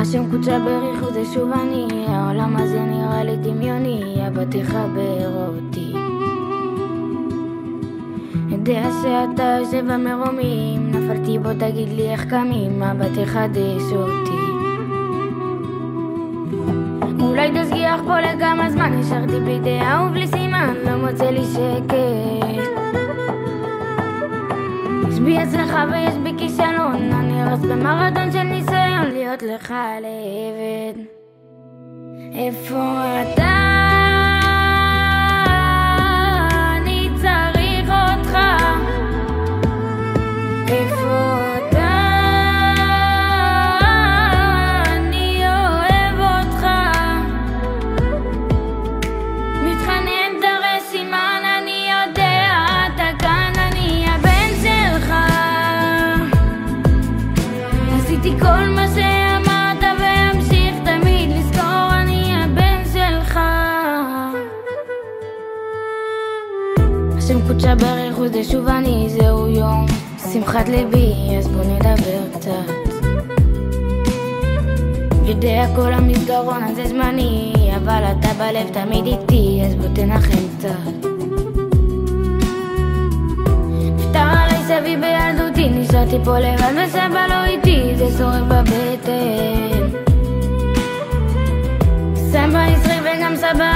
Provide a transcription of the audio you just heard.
השם קודשה בריחו זה שוב אני, העולם הזה נראה לי דמיוני, אבא תחבר אותי. יודע שאתה יושב במרומים, נפלתי בו תגיד לי איך קמים, אבא תחדש אותי. אולי תסגיח פה לכמה זמן, נשארתי בלי דעה ובלי סימן, לא מוצא לי שקט. יש בי הצלחה ויש בי כישלון, אני רץ במרתון של ניסיון להיות לך לעבד. איפה אתה? אני צריך אותך. איפה אתה? אני אוהב אותך. מתחנן תראה סימן, אני יודע אתה כאן, אני הבן שלך. עשיתי כל מה שאמרת ואמשיך תמיד לזכור, אני הבן שלך. השם קודשה בריחו זה שוב אני, זהו יום שמחת ליבי, אז בוא נדבר קצת. יודע כל המסגרון הזה זמני, אבל אתה בלב תמיד איתי, אז בוא תנחם קצת. נפטר עליי סבי בילדותי, נשארתי פה לבד וסבא לא איתי, זה שורף בבטן. סבא ישרי וגם סבא